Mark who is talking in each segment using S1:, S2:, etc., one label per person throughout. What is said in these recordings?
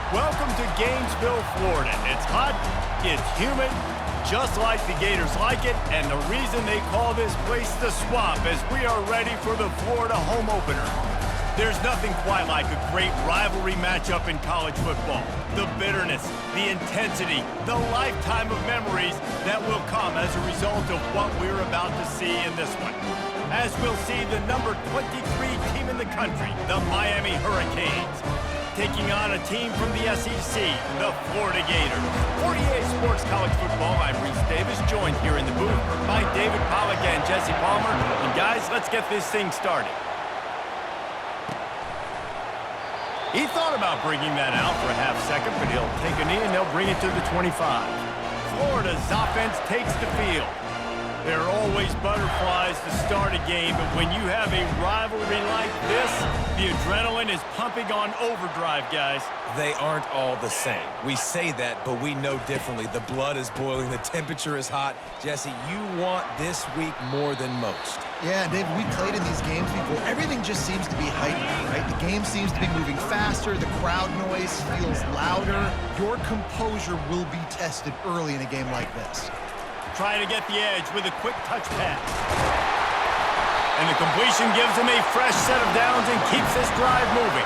S1: Welcome to Gainesville, Florida. It's hot, it's humid, just like the Gators like it, and the reason they call this place the Swamp is we are ready for the Florida home opener. There's nothing quite like a great rivalry matchup in college football. The bitterness, the intensity, the lifetime of memories that will come as a result of what we're about to see in this one. As we'll see the number 23 team in the country, the Miami Hurricanes, taking on a team from the SEC, the Florida Gators. 48 Sports College Football, I'm Reese Davis, joined here in the booth by David Pollack and Jesse Palmer. And guys, let's get this thing started. He thought about bringing that out for a half second, but he'll take a knee and they'll bring it to the 25. Florida's offense takes the field. There are always butterflies to start a game, but when you have a rivalry like this, the adrenaline is pumping on overdrive, guys.
S2: They aren't all the same. We say that, but we know differently. The blood is boiling. The temperature is hot. Jesse, you want this week more than most.
S3: Yeah, David, we played in these games before. Everything just seems to be heightened, right? The game seems to be moving faster. The crowd noise feels louder. Your composure will be tested early in a game like this.
S1: Trying to get the edge with a quick touch pass. And the completion gives him a fresh set of downs and keeps this drive moving.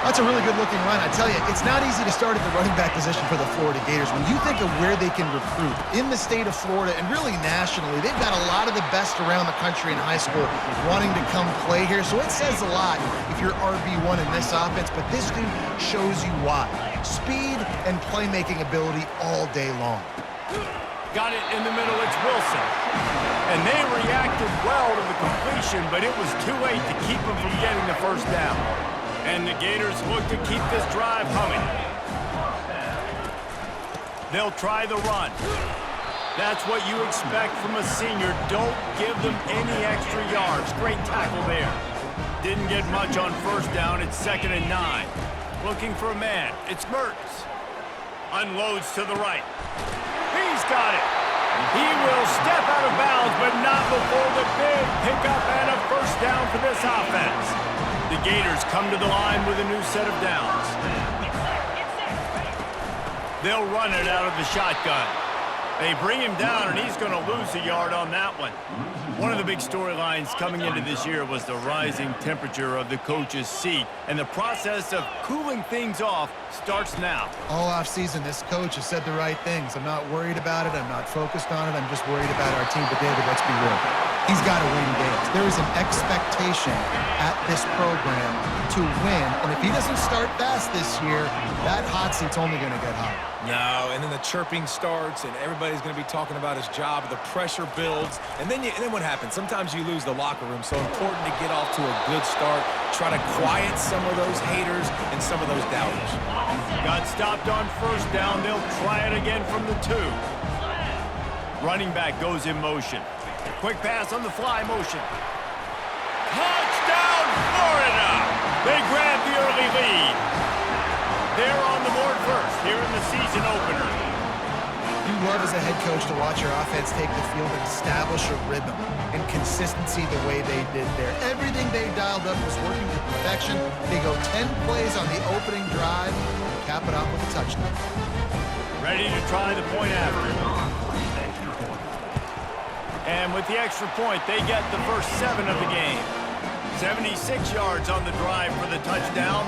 S3: That's a really good-looking run. I tell you, it's not easy to start at the running back position for the Florida Gators. When you think of where they can recruit in the state of Florida and really nationally, they've got a lot of the best around the country in high school wanting to come play here. So it says a lot if you're RB1 in this offense, but this dude shows you why. Speed and playmaking ability all day long.
S1: Got it in the middle, it's Wilson. And they reacted well to the completion, but it was too late to keep them from getting the first down. And the Gators look to keep this drive humming. They'll try the run. That's what you expect from a senior. Don't give them any extra yards. Great tackle there. Didn't get much on first down. It's 2nd and 9. Looking for a man. It's Mertens. Unloads to the right. He's got it. He will step out of bounds, but not before the big pickup and a first down for this offense. The Gators come to the line with a new set of downs. They'll run it out of the shotgun. They bring him down, and he's going to lose a yard on that one. One of the big storylines coming into this year was the rising temperature of the coach's seat, and the process of cooling things off starts now.
S3: All offseason, this coach has said the right things. I'm not worried about it. I'm not focused on it. I'm just worried about our team. But, David, let's be real. He's got to win games. There is an expectation at this program to win, and if he doesn't start fast this year, that hot seat's only going to get hot.
S2: No, and then the chirping starts, and everybody's going to be talking about his job. The pressure builds, and then what happens? Sometimes you lose the locker room. So important to get off to a good start. Try to quiet some of those haters and some of those doubters.
S1: Got stopped on first down. They'll try it again from the 2. Running back goes in motion. Quick pass on the fly motion. Touchdown, Florida! They grab the early lead. They're on the board first here in the season opener.
S3: You love as a head coach to watch your offense take the field and establish a rhythm and consistency the way they did there. Everything they dialed up was working to perfection. They go 10 plays on the opening drive, cap it off with a touchdown.
S1: Ready to try the point after. And with the extra point, they get the first 7 of the game. 76 yards on the drive for the touchdown.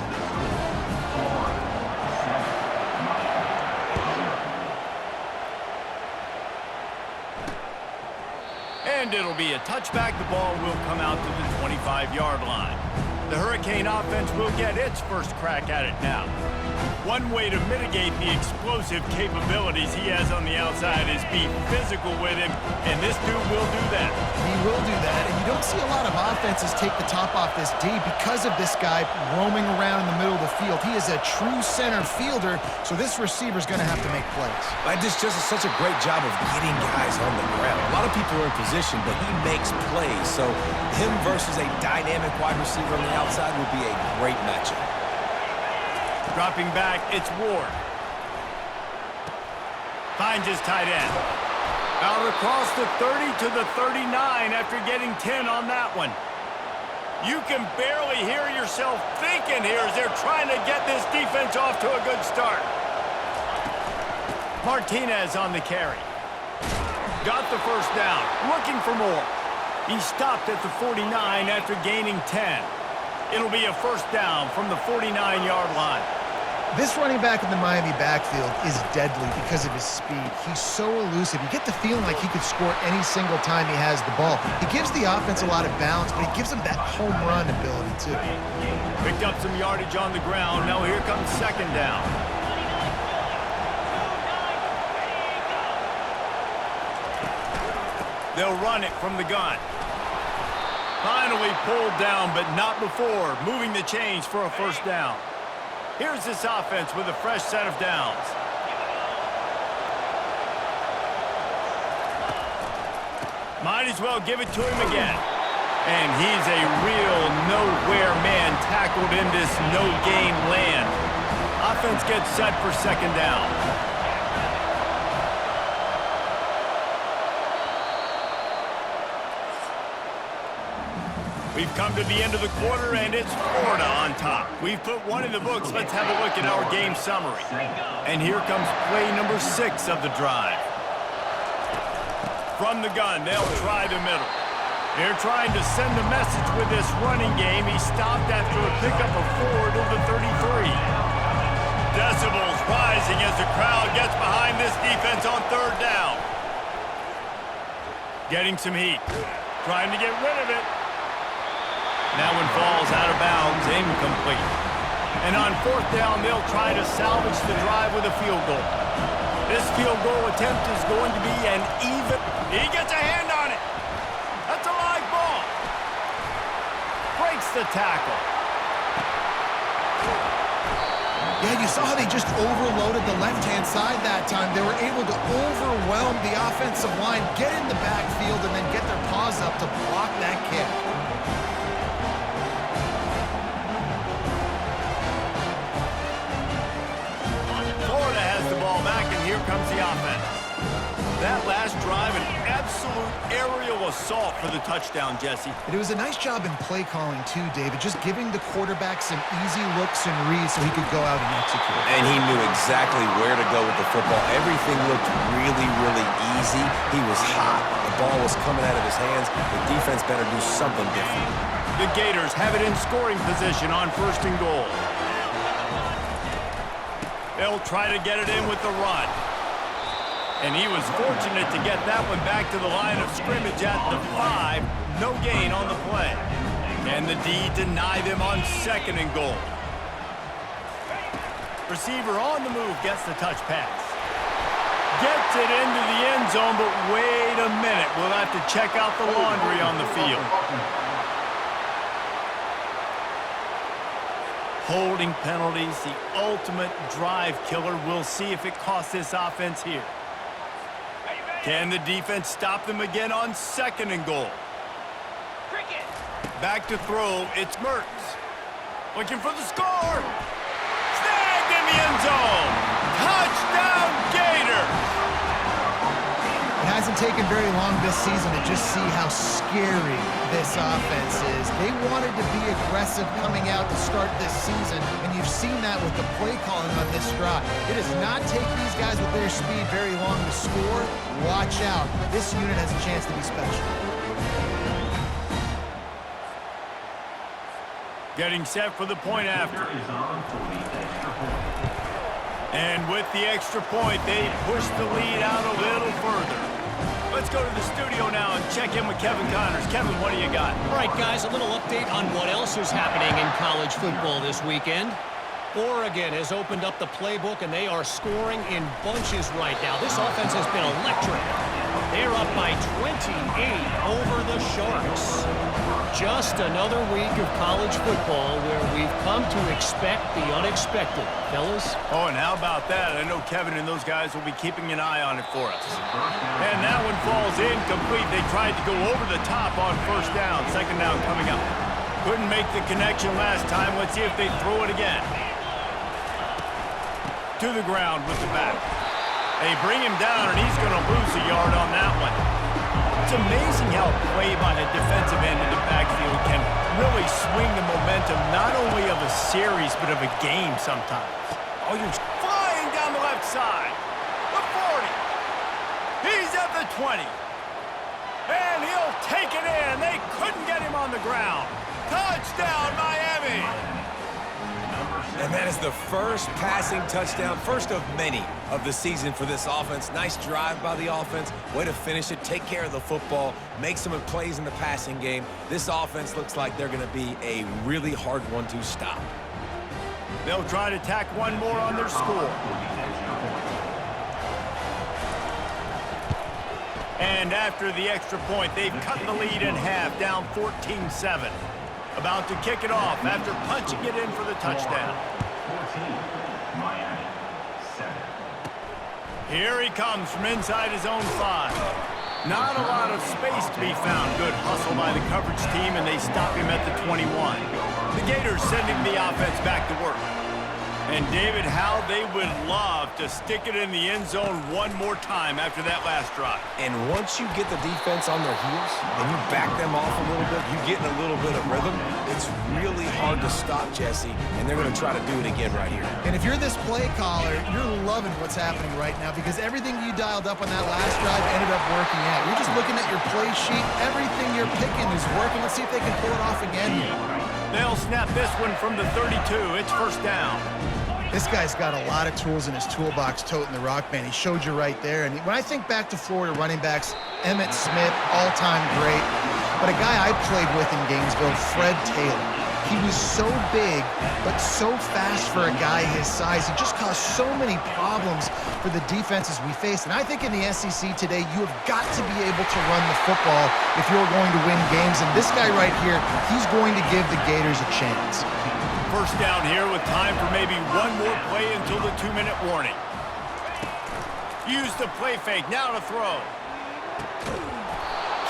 S1: And it'll be a touchback. The ball will come out to the 25-yard line. The Hurricane offense will get its first crack at it now. One way to mitigate the explosive capabilities he has on the outside is be physical with him, and this dude will do that.
S3: He will do that, and you don't see a lot of offenses take the top off this D because of this guy roaming around in the middle of the field. He is a true center fielder, so this receiver's going to have to make plays.
S2: This just is such a great job of getting guys on the ground. A lot of people are in position, but he makes plays, so him versus a dynamic wide receiver on the outside will be a great matchup.
S1: Dropping back, it's Ward. Finds his tight end. Out across the 30 to the 39 after getting 10 on that one. You can barely hear yourself thinking here as they're trying to get this defense off to a good start. Martinez on the carry. Got the first down, looking for more. He stopped at the 49 after gaining 10. It'll be a first down from the 49-yard line.
S3: This running back in the Miami backfield is deadly because of his speed. He's so elusive. You get the feeling like he could score any single time he has the ball. He gives the offense a lot of balance, but he gives them that home run ability too.
S1: Picked up some yardage on the ground. Now here comes second down. They'll run it from the gun. Finally pulled down, but not before. Moving the chains for a first down. Here's this offense with a fresh set of downs. Might as well give it to him again. And he's a real nowhere man tackled in this no-gain land. Offense gets set for second down. We've come to the end of the quarter, and it's Florida on top. We've put one in the books. Let's have a look at our game summary. And here comes play number 6 of the drive. From the gun, they'll try the middle. They're trying to send a message with this running game. He stopped after a pickup of 4 to the 33. Decibels rising as the crowd gets behind this defense on third down. Getting some heat. Trying to get rid of it. That one falls out of bounds, incomplete. And on fourth down, they'll try to salvage the drive with a field goal. This field goal attempt is going to be an even... He gets a hand on it. That's a live ball. Breaks the tackle.
S3: Yeah, you saw how they just overloaded the left-hand side that time. They were able to overwhelm the offensive line, get in the backfield, and then get their paws up to block that kick.
S1: Here comes the offense. That last drive, an absolute aerial assault for the touchdown, Jesse.
S3: It was a nice job in play calling too, David, just giving the quarterback some easy looks and reads so he could go out and execute.
S2: And he knew exactly where to go with the football. Everything looked really, really easy. He was hot. The ball was coming out of his hands. The defense better do something different.
S1: The Gators have it in scoring position on first and goal. They'll try to get it in with the run. And he was fortunate to get that one back to the line of scrimmage at the 5. No gain on the play. Can the D deny them on second and goal? Receiver on the move gets the touch pass. Gets it into the end zone, but wait a minute. We'll have to check out the laundry on the field. Holding penalties, the ultimate drive killer. We'll see if it costs this offense here. Can the defense stop them again on second and goal? Back to throw, it's Mertz. Looking for the score. Snagged in the end zone. Touchdown, Gators.
S3: It hasn't taken very long this season to just see how scary this offense is. They wanted to be aggressive coming out to start this season, and you've seen that with the play calling on this drive. It does not take these guys with their speed very long to score. Watch out. This unit has a chance to be special.
S1: Getting set for the point after. And with the extra point, they push the lead out a little further. Let's go to the studio now and check in with Kevin Connors. Kevin, what do you got?
S4: All right, guys, a little update on what else is happening in college football this weekend. Oregon has opened up the playbook, and they are scoring in bunches right now. This offense has been electric. They're up by 28 over the Sharks. Just another week of college football where we've come to expect the unexpected. Fellas?
S1: Oh, and how about that? I know Kevin and those guys will be keeping an eye on it for us. And that one falls incomplete. They tried to go over the top on first down. Second down coming up. Couldn't make the connection last time. Let's see if they throw it again. To the ground with the back. They bring him down, and he's going to lose a yard on that one. It's amazing how a play by a defensive end in the backfield can really swing the momentum not only of a series but of a game sometimes. Oh, you're flying down the left side. The 40. He's at the 20. And he'll take it in. They couldn't get him on the ground. Touchdown, Miami!
S2: And that is the first passing touchdown, first of many of the season for this offense. Nice drive by the offense. Way to finish it, take care of the football, make some plays in the passing game. This offense looks like they're going to be a really hard one to stop.
S1: They'll try to tack one more on their score. And after the extra point, they've cut the lead in half, down 14-7. About to kick it off after punching it in for the touchdown. Here he comes from inside his own 5. Not a lot of space to be found. Good hustle by the coverage team, and they stop him at the 21. The Gators sending the offense back to work. And David, how they would love to stick it in the end zone one more time after that last drive.
S2: And once you get the defense on their heels and you back them off a little bit, you get in a little bit of rhythm, it's really hard to stop, Jesse, and they're going to try to do it again right here.
S3: And if you're this play caller, you're loving what's happening right now because everything you dialed up on that last drive ended up working out. You're just looking at your play sheet. Everything you're picking is working. Let's see if they can pull it off again here.
S1: They'll snap this one from the 32. It's first down.
S3: This guy's got a lot of tools in his toolbox toting the rock, man. He showed you right there. And when I think back to Florida running backs, Emmitt Smith, all-time great. But a guy I played with in Gainesville, Fred Taylor. He was so big, but so fast for a guy his size. He just caused so many problems for the defenses we faced. And I think in the SEC today, you have got to be able to run the football if you're going to win games. And this guy right here, he's going to give the Gators a chance.
S1: First down here with time for maybe one more play until the 2-minute warning. Use the play fake, now to throw.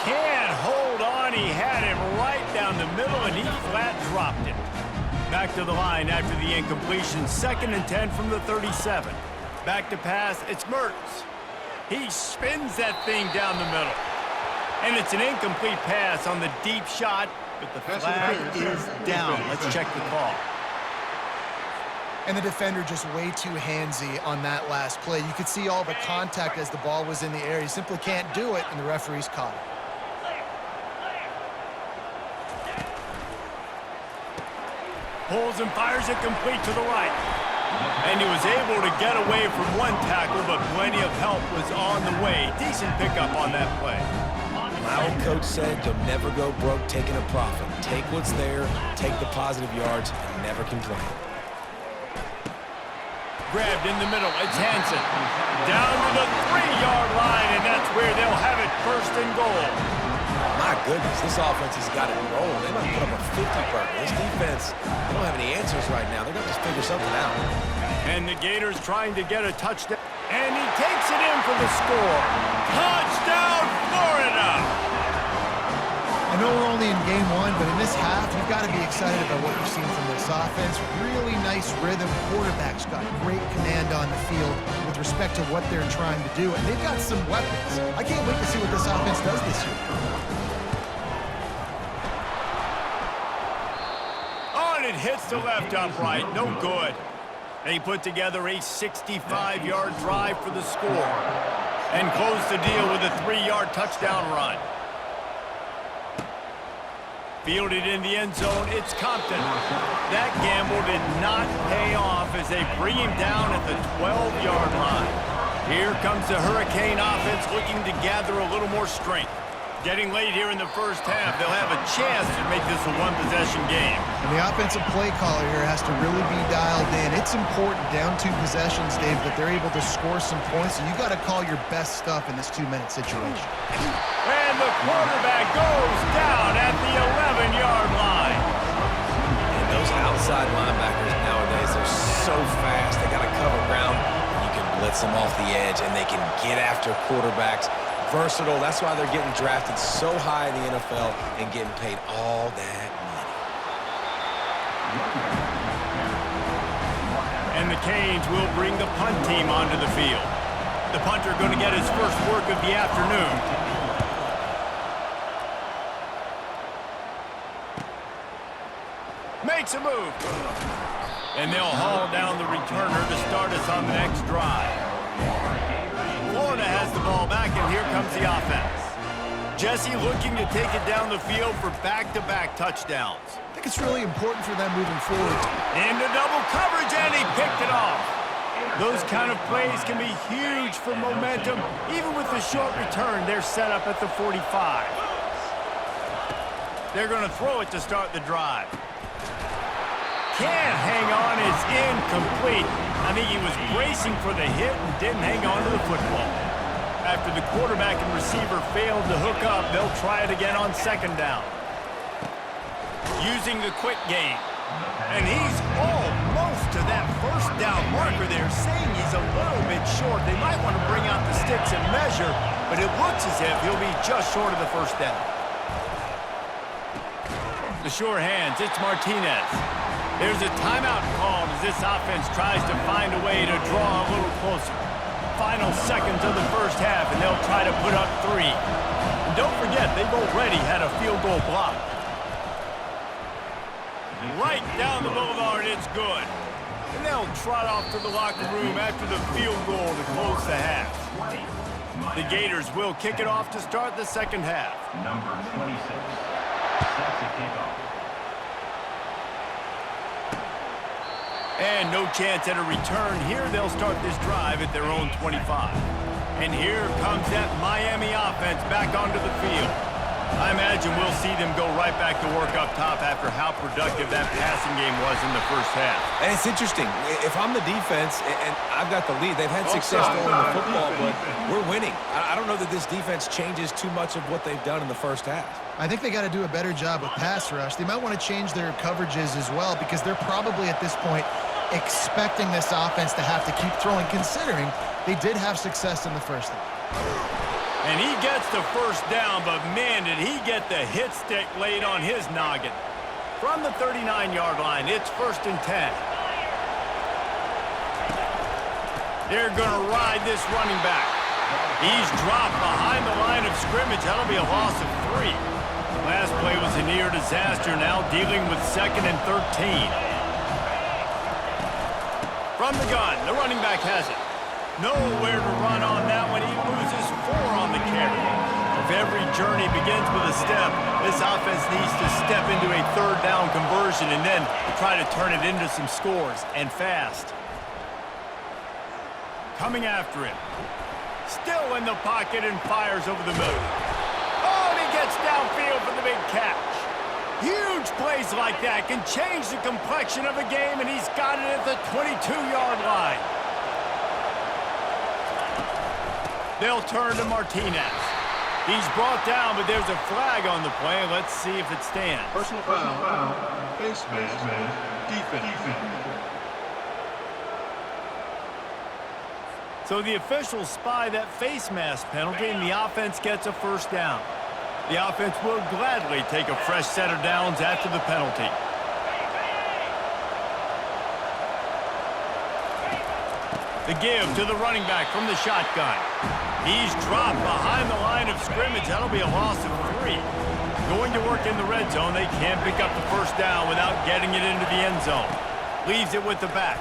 S1: Can't hold on, he had him right down the middle and he flat dropped it. Back to the line after the incompletion, 2nd and 10 from the 37. Back to pass, it's Mertz. He spins that thing down the middle. And it's an incomplete pass on the deep shot, but the flag is down. Let's check the call.
S3: And the defender just way too handsy on that last play. You could see all the contact as the ball was in the air. He simply can't do it, and the referee's caught it.
S1: Pulls and fires it complete to the right. And he was able to get away from one tackle, but plenty of help was on the way. Decent pickup on that play.
S2: My old coach said you'll never go broke taking a profit. Take what's there, take the positive yards, and never complain.
S1: Grabbed in the middle, it's Hansen. Down to the 3-yard line, and that's where they'll have it 1st and goal.
S2: My goodness, this offense has got it rolling. They might put up a 50-burger. This defense, they don't have any answers right now. They're going to have to figure something out.
S1: And the Gators trying to get a touchdown. And he takes it in for the score. Touchdown, Florida!
S3: I know we're only in game 1, but in this half, you've got to be excited about what you've seen from this offense. Really nice rhythm. Quarterback's got great command on the field with respect to what they're trying to do. And they've got some weapons. I can't wait to see what this offense does this year.
S1: Oh, and it hits the left upright. No good. They put together a 65-yard drive for the score and close the deal with a 3-yard touchdown run. Fielded in the end zone, it's Compton. That gamble did not pay off as they bring him down at the 12-yard line. Here comes the Hurricane offense looking to gather a little more strength. Getting late here in the first half, they'll have a chance to make this a one-possession game.
S3: And the offensive play caller here has to really be dialed in. It's important down 2 possessions, Dave, that they're able to score some points. So you got to call your best stuff in this 2-minute situation.
S1: And the quarterback goes down at the 11-yard line.
S2: And those outside linebackers nowadays, they're so fast. They got to cover ground. You can blitz them off the edge, and they can get after quarterbacks. Versatile. That's why they're getting drafted so high in the NFL and getting paid all that money.
S1: And the Canes will bring the punt team onto the field. The punter going to get his first work of the afternoon. makes a move. And they'll haul down the returner to start us on the next drive. Florida has the ball back, and here comes the offense. Jesse looking to take it down the field for back-to-back touchdowns.
S3: I think it's really important for them moving forward.
S1: Into double coverage, and he picked it off. Those kind of plays can be huge for momentum. Even with the short return, they're set up at the 45. They're going to throw it to start the drive. Can't hang on, it's incomplete. I think he was bracing for the hit and didn't hang on to the football. After the quarterback and receiver failed to hook up, they'll try it again on second down. Using the quick game. And he's almost to that first down marker there, saying he's a little bit short. They might want to bring out the sticks and measure, but it looks as if he'll be just short of the first down. The sure hands, it's Martinez. There's a timeout called as this offense tries to find a way to draw a little closer. Final seconds of the first half, and they'll try to put up 3. And don't forget, they've already had a field goal block. Right down the boulevard, it's good. And they'll trot off to the locker room after the field goal to close the half. The Gators will kick it off to start the second half.
S5: Number 26 sets a kickoff.
S1: And no chance at a return here. They'll start this drive at their own 25. And here comes that Miami offense back onto the field. I imagine we'll see them go right back to work up top after how productive that passing game was in the first half.
S2: And it's interesting. If I'm the defense and I've got the lead, they've had success throwing the football, but we're winning. I don't know that this defense changes too much of what they've done in the first half.
S3: I think they got to do a better job with pass rush. They might want to change their coverages as well because they're probably at this point expecting this offense to have to keep throwing, considering they did have success in the first half.
S1: And he gets the first down, but man, did he get the hit stick laid on his noggin. From the 39-yard line, it's 1st and 10. They're going to ride this running back. He's dropped behind the line of scrimmage. That'll be a loss of 3. Last play was a near disaster, now dealing with 2nd and 13. From the gun, the running back has it. Nowhere to run on that one. He loses 4 on the carry. If every journey begins with a step, this offense needs to step into a 3rd down conversion and then try to turn it into some scores, and fast. Coming after him. Still in the pocket and fires over the middle. Oh, and he gets downfield for the big catch. Huge plays like that can change the complexion of a game, and he's got it at the 22-yard line. They'll turn to Martinez. He's brought down, but there's a flag on the play. Let's see if it stands.
S6: Personal foul, face mask, defense.
S1: So the officials spy that face mask penalty, and the offense gets a first down. The offense will gladly take a fresh set of downs after the penalty. The give to the running back from the shotgun. He's dropped behind the line of scrimmage. That'll be a loss of 3. Going to work in the red zone. They can't pick up the first down without getting it into the end zone. Leaves it with the back.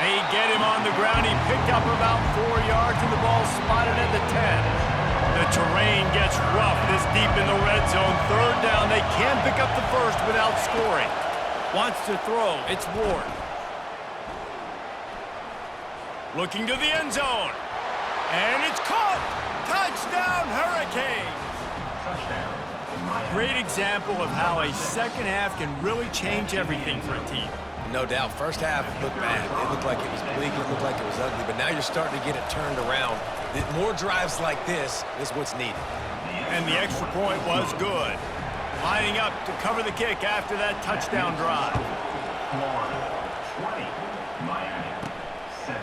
S1: They get him on the ground. He picked up about 4 yards, and the ball spotted at the 10. The terrain gets rough this deep in the red zone. 3rd down. They can't pick up the first without scoring. Wants to throw. It's Ward. Looking to the end zone. And it's caught! Touchdown, Hurricanes! Great example of how a second half can really change everything for a team.
S2: No doubt. First half looked bad. It looked like it was bleak. It looked like it was ugly. But now you're starting to get it turned around. More drives like this is what's needed.
S1: And the extra point was good. Lining up to cover the kick after that touchdown drive.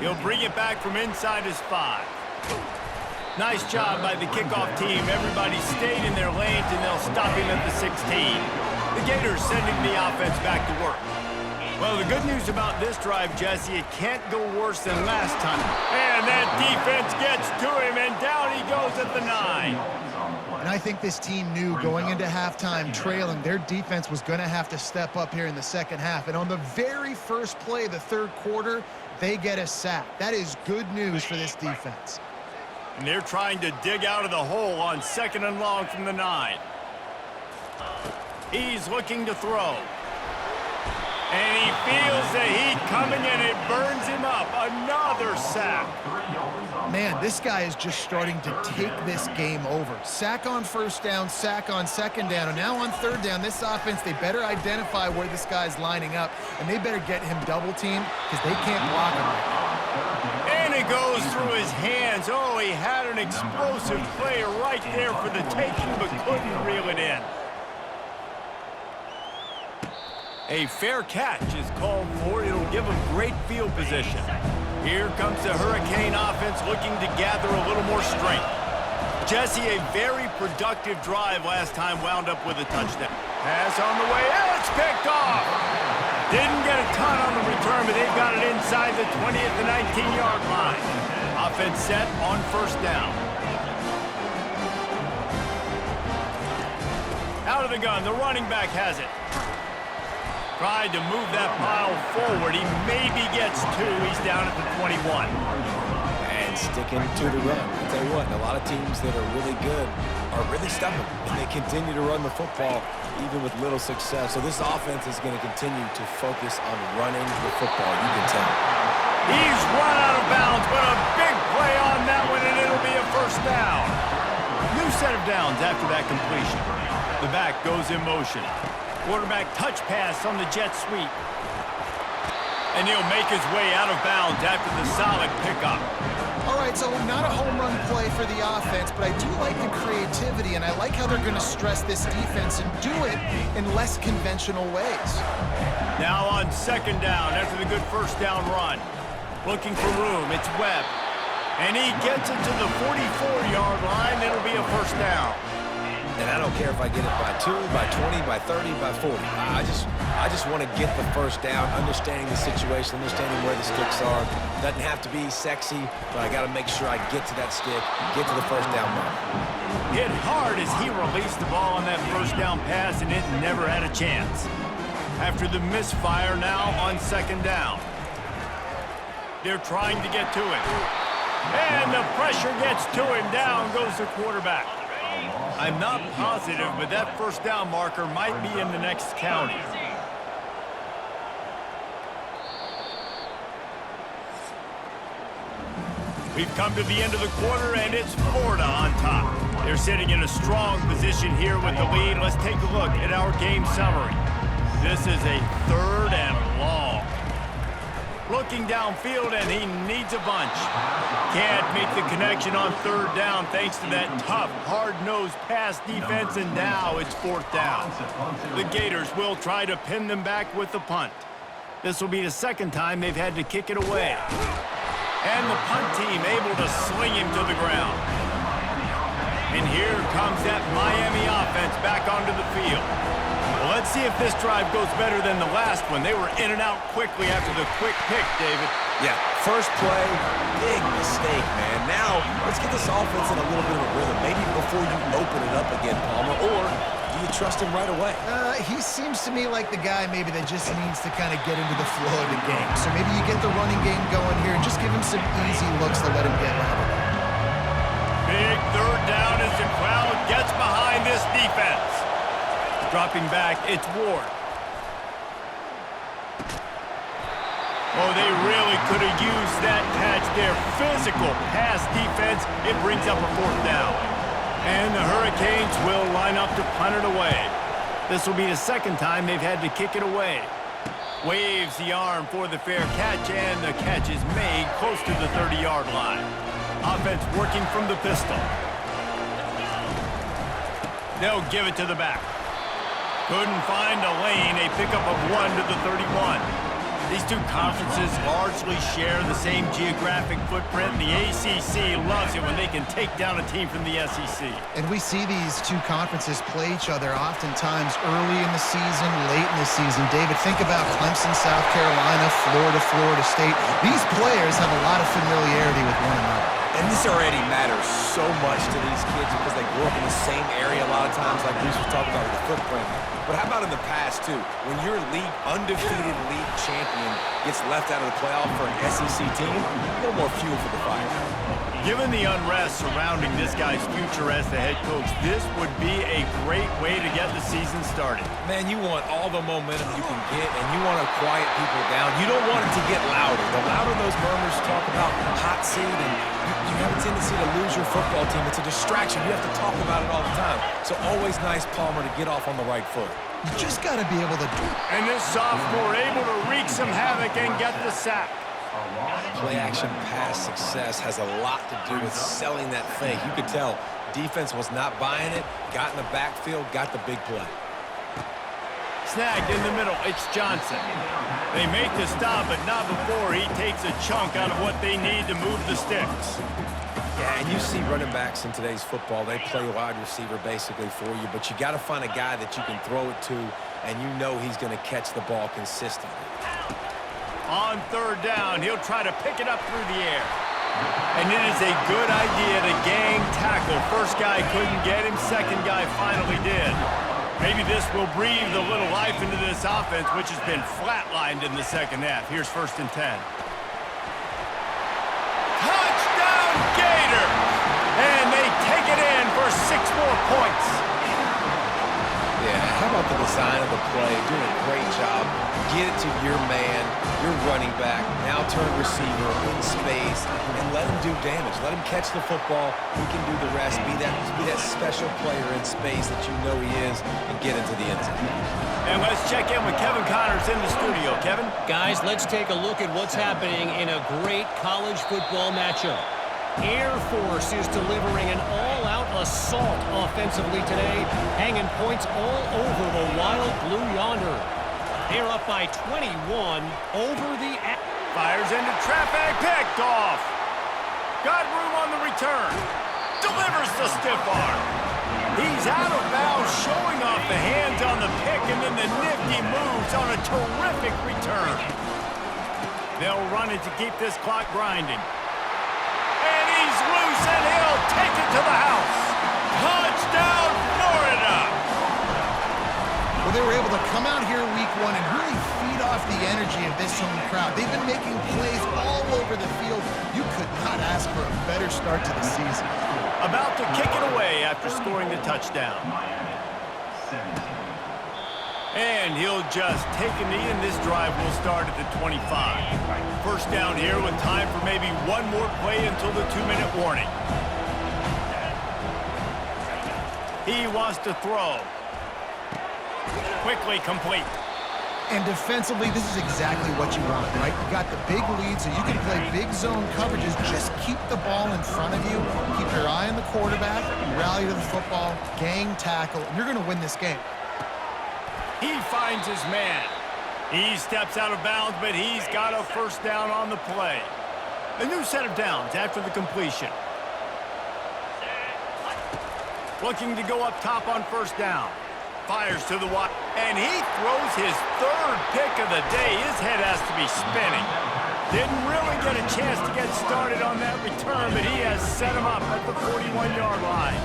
S1: He'll bring it back from inside his 5. Nice job by the kickoff team. Everybody stayed in their lanes, and they'll stop him at the 16. The Gators sending the offense back to work. Well, the good news about this drive, Jesse, it can't go worse than last time. And that defense gets to him, and down he goes at the 9.
S3: And I think this team knew going into halftime trailing, their defense was going to have to step up here in the second half. And on the very first play of the third quarter, they get a sack. That is good news for this defense.
S1: And they're trying to dig out of the hole on 2nd and long from the 9. He's looking to throw. And he feels the heat coming, and it burns him up. Another sack.
S3: Man, this guy is just starting to take this game over. Sack on first down, sack on second down, and now on third down, this offense, they better identify where this guy's lining up, and they better get him double-teamed because they can't block him right now.
S1: And it goes through his hands. Oh, he had an explosive play right there for the taking, but couldn't reel it in. A fair catch is called for. It'll give them great field position. Here comes the Hurricane offense looking to gather a little more strength. Jesse, a very productive drive last time, wound up with a touchdown. Pass on the way, and it's picked off. Didn't get a ton on the return, but they've got it inside the 20 at the 19-yard line. Offense set on first down. Out of the gun, the running back has it. Tried to move that pile forward. He maybe gets 2. He's down at the 21.
S2: And sticking to the run. I'll tell you what, a lot of teams that are really good are really stubborn, and they continue to run the football even with little success. So this offense is going to continue to focus on running the football. You can tell.
S1: He's run out of bounds, but a big play on that one, and it'll be a first down. New set of downs after that completion. The back goes in motion. Quarterback touch pass on the jet sweep. And he'll make his way out of bounds after the solid pickup.
S3: All right, so not a home run play for the offense, but I do like the creativity, and I like how they're going to stress this defense and do it in less conventional ways.
S1: Now on second down after the good first down run. Looking for room, it's Webb. And he gets it to the 44-yard line. It'll be a first down.
S2: And I don't care if I get it by 2, by 20, by 30, by 40. I just want to get the first down, understanding the situation, understanding where the sticks are. Doesn't have to be sexy, but I got to make sure I get to that stick, get to the first down mark.
S1: Hit hard as he released the ball on that first down pass, and it never had a chance. After the misfire now on second down. They're trying to get to it. And the pressure gets to him. Down goes the quarterback. I'm not positive, but that first down marker might be in the next county. We've come to the end of the quarter, and it's Florida on top. They're sitting in a strong position here with the lead. Let's take a look at our game summary. This is a 3rd and long. Looking downfield, and he needs a bunch. Can't make the connection on 3rd down thanks to that tough, hard-nosed pass defense, and now it's 4th down. The Gators will try to pin them back with the punt. This will be the 2nd time they've had to kick it away. And the punt team able to sling him to the ground. And here comes that Miami offense back onto the field. Well, let's see if this drive goes better than the last one. They were in and out quickly after the quick pick, David.
S2: Yeah, first play, big mistake, man. Now, let's get this offense in a little bit of a rhythm. Maybe before you open it up again, Palmer, or do you trust him right away?
S3: He seems to me like the guy maybe that just needs to kind of get into the flow of the game. So maybe you get the running game going here and just give him some easy looks to let him get out of it.
S1: Big 3rd down as the crowd gets behind this defense. Dropping back, it's Ward. Oh, they really could have used that catch there. Physical pass defense. It brings up a 4th down. And the Hurricanes will line up to punt it away. This will be the 2nd time they've had to kick it away. Waves the arm for the fair catch, and the catch is made close to the 30-yard line. Offense working from the pistol. They'll give it to the back. Couldn't find a lane. A pickup of 1 to the 31. These two conferences largely share the same geographic footprint. The ACC loves it when they can take down a team from the SEC.
S3: And we see these two conferences play each other oftentimes early in the season, late in the season. David, think about Clemson, South Carolina, Florida, Florida State. These players have a lot of familiarity with one another.
S2: And this already matters so much to these kids because they grew up in the same area a lot of times, like Bruce was talking about with the footprint. But how about in the past, too? When your undefeated league champion gets left out of the playoff for an SEC team, no more fuel for the fire.
S1: Given the unrest surrounding this guy's future as the head coach, this would be a great way to get the season started.
S2: Man, you want all the momentum you can get, and you want to quiet people down. You don't want it to get louder. The louder those murmurs talk about hot seat, and you have a tendency to lose your football team. It's a distraction. You have to talk about it all the time. So always nice, Palmer, to get off on the right foot.
S3: You just got to be able to do it.
S1: And this sophomore able to wreak some havoc and get the sack.
S2: Play-action pass success has a lot to do with selling that fake. You could tell defense was not buying it, got in the backfield, got the big play.
S1: Snagged in the middle, it's Johnson. They make the stop, but not before he takes a chunk out of what they need to move the sticks.
S2: Yeah, and you see running backs in today's football, they play wide receiver basically for you, but you got to find a guy that you can throw it to, and you know he's going to catch the ball consistently.
S1: On third down, he'll try to pick it up through the air. And it is a good idea to gang tackle. First guy couldn't get him, second guy finally did. Maybe this will breathe a little life into this offense, which has been flatlined in the second half. Here's 1st and 10. Touchdown, Gators! And they take it in for 6 more points.
S2: Yeah, how about the design of the play? Doing a great job. Get it to your man, your running back, now turn receiver in space, and let him do damage. Let him catch the football. He can do the rest. Be that special player in space that you know he is, and get into the end zone.
S1: And let's check in with Kevin Connors in the studio. Kevin?
S4: Guys, let's take a look at what's happening in a great college football matchup. Air Force is delivering an all-out assault offensively today, hanging points all over the Wild Blue yonder. They're up by 21 over the...
S1: Fires into traffic, picked off. Got room on the return. Delivers the stiff arm. He's out of bounds, showing off the hands on the pick, and then the nifty moves on a terrific return. They'll run it to keep this clock grinding. And he's loose, and he'll take it to the house. Touchdown, Florida!
S3: Well, they were able to come out here week 1 and really feed off the energy of this home crowd. They've been making plays all over the field. You could not ask for a better start to the season.
S1: About to kick it away after scoring the touchdown. And he'll just take a knee, and this drive will start at the 25. First down here with time for maybe one more play until the 2-minute warning. He wants to throw. Quickly complete.
S3: And defensively, this is exactly what you want, right? You got the big lead, so you can play big zone coverages. Just keep the ball in front of you. Keep your eye on the quarterback. Rally to the football. Gang tackle. And you're going to win this game.
S1: He finds his man. He steps out of bounds, but he's got a first down on the play. A new set of downs after the completion. Looking to go up top on first down. Fires to the wide, and he throws his 3rd pick of the day. His head has to be spinning. Didn't really get a chance to get started on that return, but he has set him up at the 41-yard line.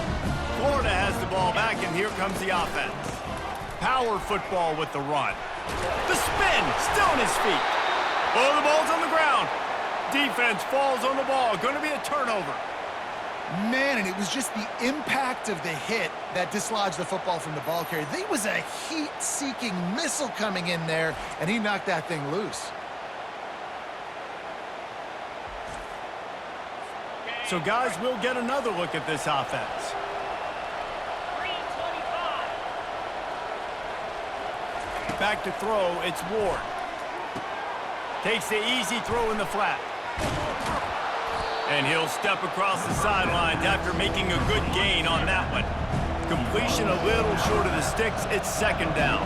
S1: Florida has the ball back, and here comes the offense. Power football with the run. The spin, still on his feet. Oh, the ball's on the ground. Defense falls on the ball. Going to be a turnover.
S3: Man, and it was just the impact of the hit that dislodged the football from the ball carrier. There was a heat-seeking missile coming in there, and he knocked that thing loose.
S1: So, guys, we'll get another look at this offense. Back to throw, it's Ward. Takes the easy throw in the flat. And he'll step across the sidelines after making a good gain on that one. Completion a little short of the sticks. It's 2nd down.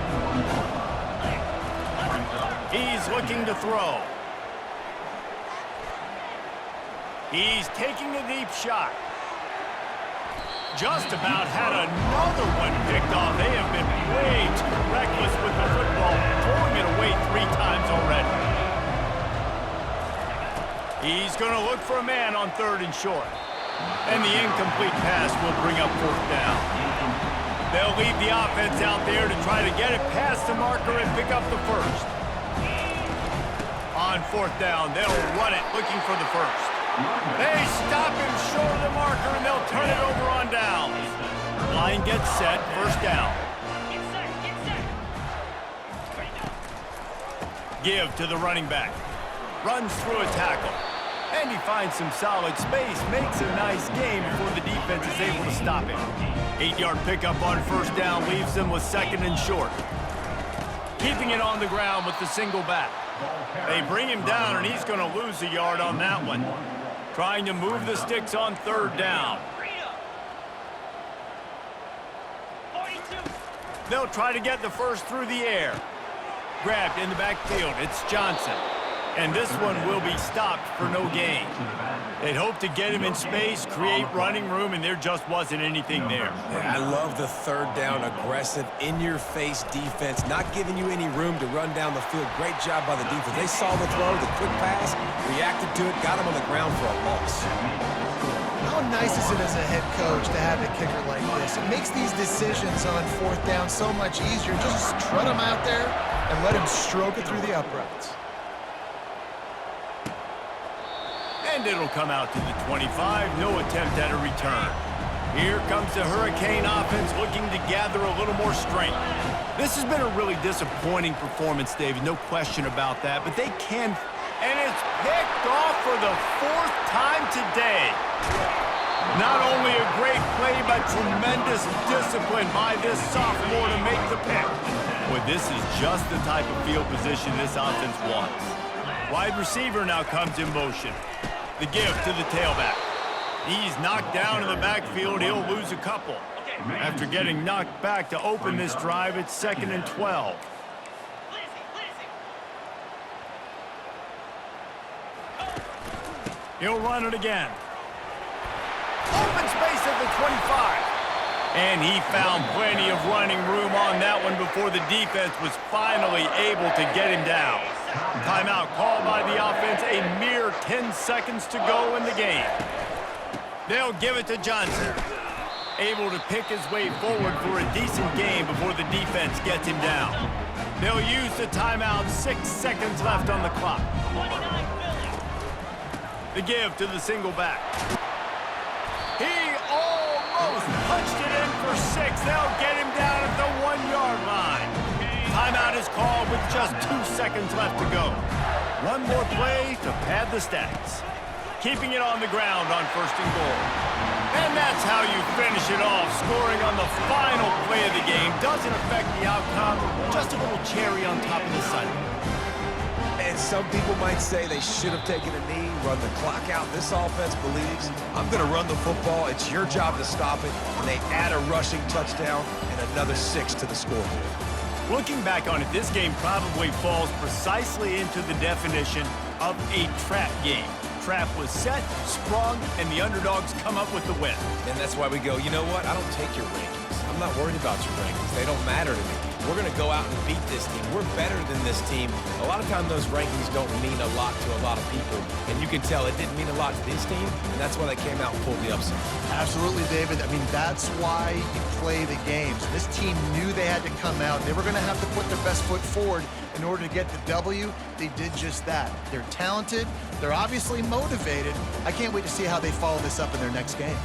S1: He's looking to throw. He's taking a deep shot. Just about had another one picked off. They have been way too reckless with the football, throwing it away 3 times already. He's going to look for a man on 3rd and short. And the incomplete pass will bring up 4th down. They'll leave the offense out there to try to get it past the marker and pick up the first. On 4th down, they'll run it, looking for the first. They stop him short of the marker, and they'll turn it over on downs. Line gets set, 1st down. Give to the running back. Runs through a tackle. And he finds some solid space, makes a nice game before the defense is able to stop him. 8-yard pickup on 1st down leaves them with 2nd and short. Keeping it on the ground with the single back. They bring him down, and he's going to lose a yard on that one. Trying to move the sticks on 3rd down. They'll try to get the first through the air. Grabbed in the backfield. It's Johnson. And this one will be stopped for no gain. They'd hope to get him in space, create running room, and there just wasn't anything there.
S2: Yeah, I love the 3rd down, aggressive, in-your-face defense, not giving you any room to run down the field. Great job by the defense. They saw the throw, the quick pass, reacted to it, got him on the ground for a loss.
S3: How nice is it as a head coach to have a kicker like this? It makes these decisions on 4th down so much easier. Just trot him out there and let him stroke it through the uprights.
S1: And it'll come out to the 25. No attempt at a return. Here comes the Hurricane offense looking to gather a little more strength. This has been a really disappointing performance, David. No question about that. But they can... And it's picked off for the 4th time today. Not only a great play, but tremendous discipline by this sophomore to make the pick. Boy, this is just the type of field position this offense wants. Wide receiver now comes in motion. The give to the tailback. He's knocked down in the backfield. He'll lose a couple. After getting knocked back to open this drive, it's 2nd and 12. He'll run it again. Open space at the 25. And he found plenty of running room on that one before the defense was finally able to get him down. Timeout called by the offense, a mere 10 seconds to go in the game. They'll give it to Johnson. Able to pick his way forward for a decent game before the defense gets him down. They'll use the timeout, 6 seconds left on the clock. The give to the single back. He almost punched it in for 6. They'll get him down at the 1-yard line. Timeout is called with just 2 seconds left to go. One more play to pad the stats. Keeping it on the ground on 1st and goal. And that's how you finish it off. Scoring on the final play of the game doesn't affect the outcome. Just a little cherry on top of the sundae.
S2: And some people might say they should have taken a knee, run the clock out. This offense believes, I'm going to run the football. It's your job to stop it. And they add a rushing touchdown and another 6 to the scoreboard.
S1: Looking back on it, this game probably falls precisely into the definition of a trap game. Trap was set, sprung, and the underdogs come up with the win.
S2: And that's why we go, you know what? I don't take your rankings. I'm not worried about your rankings. They don't matter to me. We're going to go out and beat this team. We're better than this team. A lot of times those rankings don't mean a lot to a lot of people. And you can tell it didn't mean a lot to this team, and that's why they came out and pulled the upset.
S3: Absolutely, David. I mean, that's why you play the games. This team knew they had to come out. They were going to have to put their best foot forward in order to get the W. They did just that. They're talented. They're obviously motivated. I can't wait to see how they follow this up in their next game.